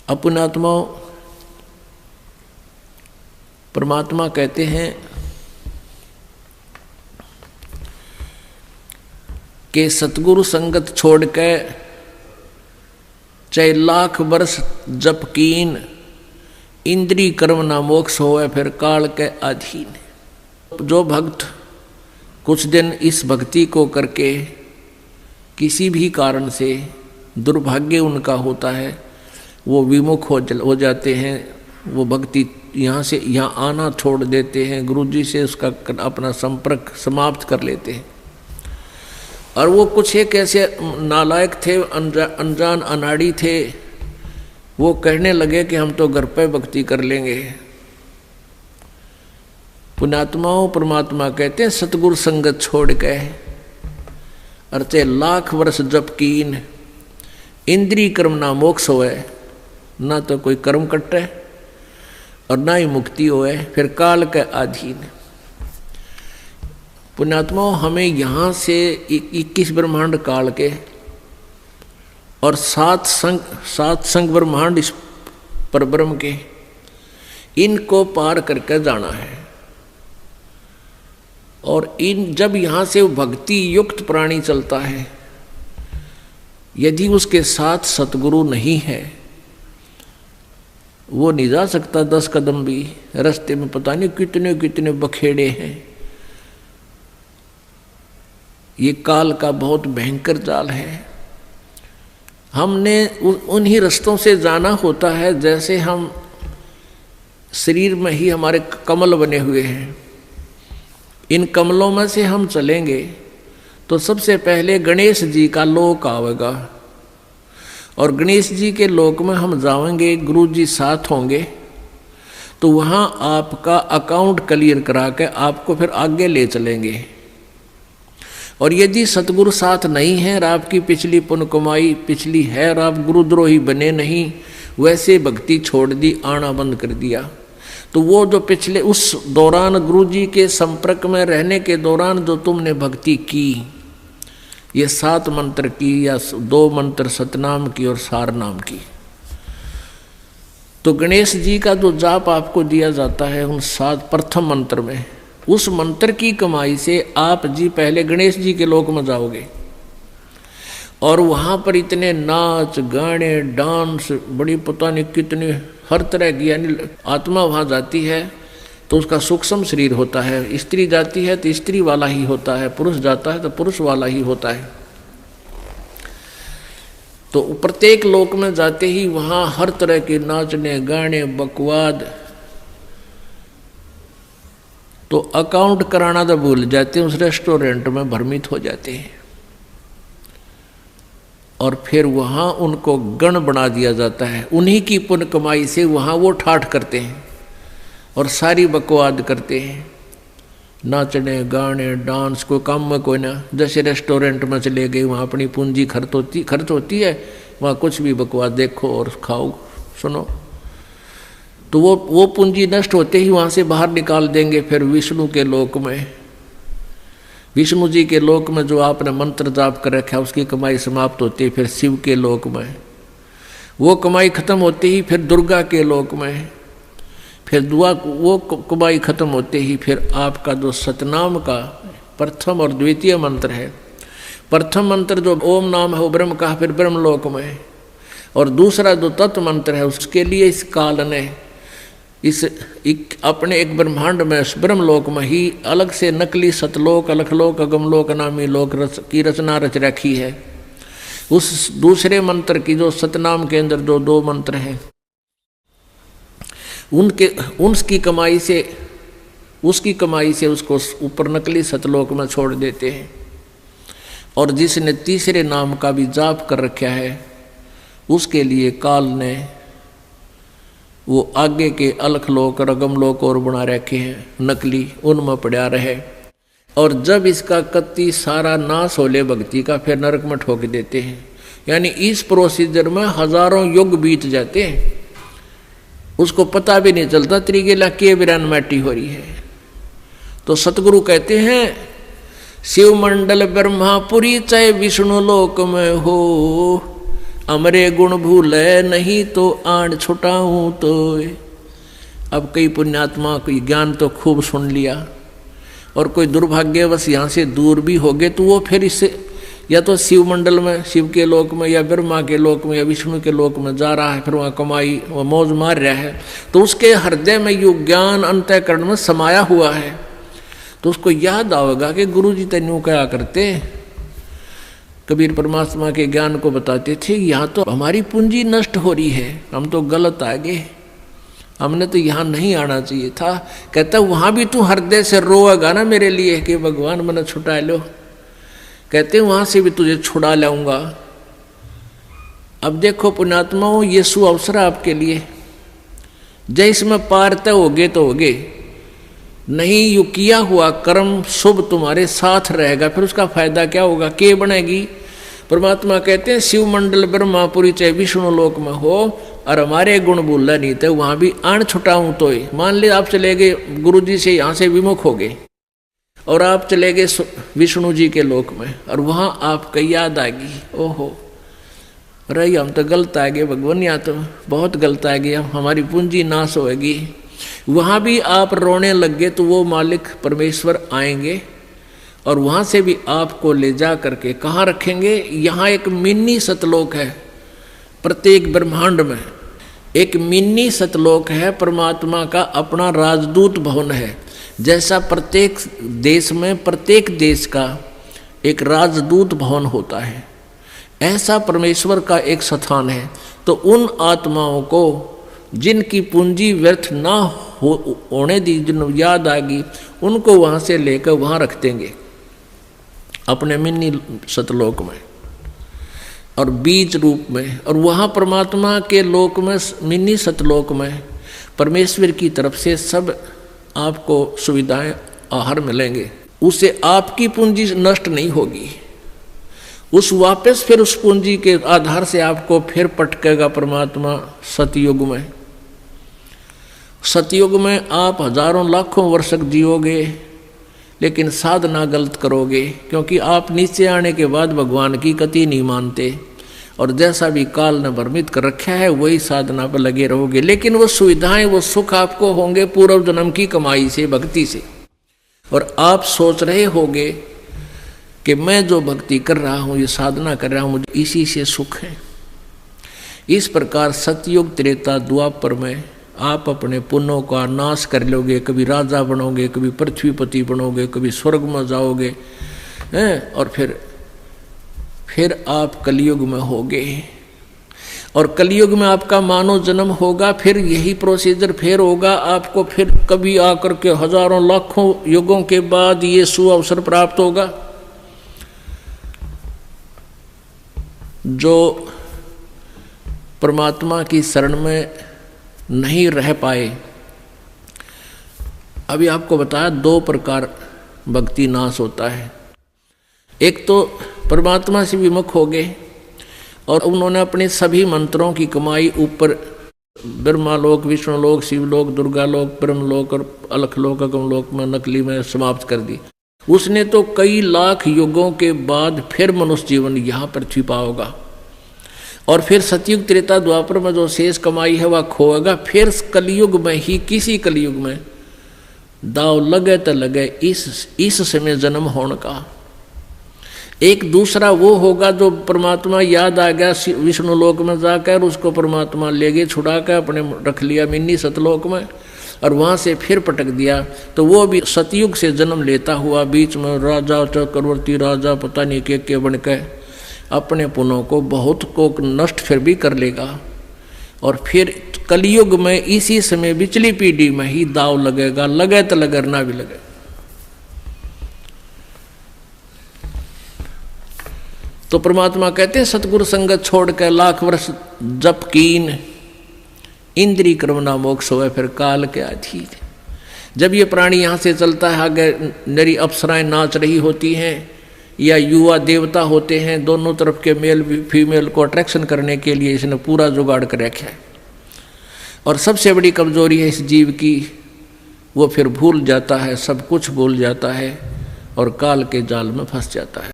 अपने आत्माओं परमात्मा कहते हैं कि सतगुरु संगत छोड़ के चाहे लाख वर्ष जप कीन, इंद्री कर्म ना मोक्ष होए फिर काल के अधीन। जो भक्त कुछ दिन इस भक्ति को करके किसी भी कारण से दुर्भाग्य उनका होता है, वो विमुख हो जाते हैं, वो भक्ति यहाँ से यहाँ आना छोड़ देते हैं, गुरु जी से उसका अपना संपर्क समाप्त कर लेते हैं। और वो कुछ एक ऐसे नालायक थे, अनजान अनाड़ी थे, वो कहने लगे कि हम तो घर पे भक्ति कर लेंगे। पुण्यात्माओं परमात्मा कहते हैं सतगुरु संगत छोड़ के अर्चे लाख वर्ष जप कीन, इंद्री कर्म ना मोक्ष होए, ना तो कोई कर्म कटे और ना ही मुक्ति होए, फिर काल के अधीन। पुण्यात्माओं हमें यहाँ से 21 ब्रह्मांड काल के और सात संग ब्रह्मांड इस परब्रह्म के, इनको पार करके जाना है। और जब यहाँ से भक्ति युक्त प्राणी चलता है, यदि उसके साथ सतगुरु नहीं है, वो नहीं जा सकता 10 कदम भी। रास्ते में पता नहीं कितने कितने बखेड़े हैं। ये काल का बहुत भयंकर जाल है। हमने उन्हीं रास्तों से जाना होता है जैसे हम शरीर में ही हमारे कमल बने हुए हैं। इन कमलों में से हम चलेंगे तो सबसे पहले गणेश जी का लोक आवेगा, और गणेश जी के लोक में हम जाएंगे, गुरु जी साथ होंगे, तो वहाँ आपका अकाउंट क्लियर करा के आपको फिर आगे ले चलेंगे। और यदि सतगुरु साथ नहीं है और आपकी पिछली पुण्य कमाई पिछली है और आप गुरुद्रोही बने नहीं, वैसे भक्ति छोड़ दी, आना बंद कर दिया, तो वो जो पिछले उस दौरान गुरु जी के संपर्क में रहने के दौरान जो तुमने भक्ति की, ये 7 मंत्र की या 2 मंत्र सतनाम की और सार नाम की, तो गणेश जी का जो जाप आपको दिया जाता है उन 7 प्रथम मंत्र में, उस मंत्र की कमाई से आप जी पहले गणेश जी के लोक में जाओगे। और वहाँ पर इतने नाच गाने डांस, बड़ी पता नहीं कितने हर तरह की, यानी आत्मा वहाँ जाती है तो उसका सूक्ष्म शरीर होता है, स्त्री जाती है तो स्त्री वाला ही होता है, पुरुष जाता है तो पुरुष वाला ही होता है। तो प्रत्येक लोक में जाते ही वहाँ हर तरह के नाचने गाने बकवाद, तो अकाउंट कराना तो भूल जाते हैं, उस रेस्टोरेंट में भ्रमित हो जाते हैं। और फिर वहाँ उनको गण बना दिया जाता है, उन्हीं की पुण्य कमाई से वहाँ वो ठाठ करते हैं और सारी बकवाद करते हैं, नाचने गाने डांस, कोई काम में कोई ना, जैसे रेस्टोरेंट में चले गए वहाँ अपनी पूंजी खर्च होती है, वहाँ कुछ भी बकवाद देखो और खाओ सुनो, तो वो पूंजी नष्ट होते ही वहाँ से बाहर निकाल देंगे। फिर विष्णु के लोक में, विष्णु जी के लोक में जो आपने मंत्र जाप कर रखा है उसकी कमाई समाप्त होती है। फिर शिव के लोक में वो कमाई खत्म होते ही फिर दुर्गा के लोक में, फिर वो कमाई खत्म होते ही फिर आपका जो सतनाम का प्रथम और द्वितीय मंत्र है, प्रथम मंत्र जो ओम नाम है वो ब्रह्म का, फिर ब्रह्म लोक में, और दूसरा जो तत्व मंत्र है उसके लिए इस काल ने अपने एक ब्रह्मांड में ब्रह्मलोक में ही अलग से नकली सतलोक अलखलोक अगमलोक नामी लोक की रचना रच रखी है। उस दूसरे मंत्र की जो सतनाम के अंदर जो 2 मंत्र हैं उसकी कमाई से उसको ऊपर नकली सतलोक में छोड़ देते हैं। और जिसने तीसरे नाम का भी जाप कर रखा है उसके लिए काल ने वो आगे के अलखलोक और अगमलोक और बना रखे हैं नकली, उनमें पड़ा रहे। और जब इसका कत्ती सारा नाश होले भक्ति का, फिर नरक में ठोक देते हैं। यानी इस प्रोसीजर में हजारों युग बीत जाते हैं, उसको पता भी नहीं चलता त्रिगेला के विरान माटी हो रही है। तो सतगुरु कहते हैं शिव मंडल ब्रह्मापुरी चाहे विष्णु लोक में हो, अमरे गुण भूले नहीं तो आण छुटाऊं तो। अब कई पुण्यात्मा कोई ज्ञान तो खूब सुन लिया और कोई दुर्भाग्यवश यहाँ से दूर भी हो गए तो वो फिर इससे या तो शिव मंडल में, शिव के लोक में, या ब्रह्मा के लोक में, या विष्णु के लोक में जा रहा है, फिर वहाँ कमाई वह मौज मार रहा है, तो उसके हृदय में यो ज्ञान अंतःकरण में समाया हुआ है। तो उसको याद आएगा कि गुरु जी तेन्यू क्या करते। कबीर परमात्मा के ज्ञान को बताते थे, यहाँ तो हमारी पूंजी नष्ट हो रही है, हम तो गलत आ गए, हमने तो यहाँ नहीं आना चाहिए था। कहता वहाँ भी तू हृदय से रोएगा ना मेरे लिए कि भगवान मैंने छुटा लो, कहते वहाँ से भी तुझे छुड़ा लाऊंगा। अब देखो पुण्यात्माओं, ये सु अवसर आपके लिए, जय इसमें पार तय होगे तो होगे, नहीं यू किया हुआ कर्म शुभ तुम्हारे साथ रहेगा, फिर उसका फायदा क्या होगा, के बनेगी। परमात्मा कहते हैं शिव मंडल ब्रह्मापुरी चाहे विष्णु लोक में हो और हमारे गुण भूलना नहीं थे, वहां भी आण छुटाऊं तो ही। मान ले आप चले गए गुरु जी से, यहाँ से विमुख हो गए और आप चले गए विष्णु जी के लोक में, और वहां आपको याद आ गई, ओहो रही हम तो गलत आ गए भगवान, यहाँ तो बहुत गलत आ गया, हमारी पूंजी नाश होगी। वहां भी आप रोने लग गए तो वो मालिक परमेश्वर आएंगे और वहां से भी आपको ले जा करके कहाँ रखेंगे। यहाँ एक मिनी सतलोक है, प्रत्येक ब्रह्मांड में एक मिनी सतलोक है, परमात्मा का अपना राजदूत भवन है। जैसा प्रत्येक देश में प्रत्येक देश का एक राजदूत भवन होता है, ऐसा परमेश्वर का एक स्थान है। तो उन आत्माओं को जिनकी पूंजी व्यर्थ ना होने दी, जिन याद आ गई, उनको वहाँ से लेकर वहाँ रख देंगे अपने मिनी सतलोक में और बीज रूप में। और वहाँ परमात्मा के लोक में, मिनी सतलोक में परमेश्वर की तरफ से सब आपको सुविधाएं आहार मिलेंगे, उससे आपकी पूंजी नष्ट नहीं होगी। उस वापस फिर उस पूंजी के आधार से आपको फिर पटकेगा परमात्मा सतयुग में। सतयुग में आप हजारों लाखों वर्ष जियोगे, लेकिन साधना गलत करोगे, क्योंकि आप नीचे आने के बाद भगवान की कति नहीं मानते और जैसा भी काल ने भ्रमित कर रखा है वही साधना पर लगे रहोगे। लेकिन वो सुविधाएं, वो सुख आपको होंगे पूर्व जन्म की कमाई से, भक्ति से। और आप सोच रहे होगे कि मैं जो भक्ति कर रहा हूँ, ये साधना कर रहा हूँ, मुझे इसी से सुख है। इस प्रकार सतयुग त्रेता द्वापर में आप अपने पुण्यों का नाश कर लोगे, कभी राजा बनोगे, कभी पृथ्वीपति बनोगे, कभी स्वर्ग में जाओगे हैं, और फिर आप कलयुग में होगे। और कलयुग में आपका मानव जन्म होगा, फिर यही प्रोसीजर फिर होगा आपको, फिर कभी आकर के हजारों लाखों युगों के बाद ये सुअवसर प्राप्त होगा। जो परमात्मा की शरण में नहीं रह पाए, अभी आपको बताया दो प्रकार भक्ति नाश होता है। एक तो परमात्मा से विमुख हो गए और उन्होंने अपने सभी मंत्रों की कमाई ऊपर ब्रह्मालोक, विष्णुलोक, शिवलोक, दुर्गालोक, ब्रह्मलोक और अलखलोक, अगमलोक में नकली में समाप्त कर दी। उसने तो कई लाख युगों के बाद फिर मनुष्य जीवन यहाँ पृथ्वी पाओगा और फिर सतयुग त्रेता द्वापर में जो शेष कमाई है वह खोएगा। फिर कलयुग में ही, किसी कलयुग में दाव लगे तो लगे इस समय जन्म होने का। एक दूसरा वो होगा जो परमात्मा याद आ गया विष्णु लोक में जाकर, उसको परमात्मा ले गए छुड़ा कर अपने रख लिया मिनी सतलोक में और वहाँ से फिर पटक दिया। तो वो भी सतयुग से जन्म लेता हुआ बीच में राजा चक्रवर्ती राजा पता नहीं के बन के अपने पुण्यों को बहुत को नष्ट फिर भी कर लेगा। और फिर कलयुग में इसी समय बिचली पीढ़ी में ही दाव लगेगा, लगे तो लगे ना भी लगे। तो परमात्मा कहते हैं सतगुरु संगत छोड़ कर लाख वर्ष जप कीन, इंद्री क्रमना मोक्ष होवे फिर काल के अधीन। जब ये प्राणी यहाँ से चलता है, आगे नरी अप्सराएं नाच रही होती हैं या युवा देवता होते हैं, दोनों तरफ के मेल फीमेल को अट्रैक्शन करने के लिए इसने पूरा जुगाड़ कर रखा है। और सबसे बड़ी कमजोरी है इस जीव की, वो फिर भूल जाता है, सब कुछ भूल जाता है और काल के जाल में फंस जाता है।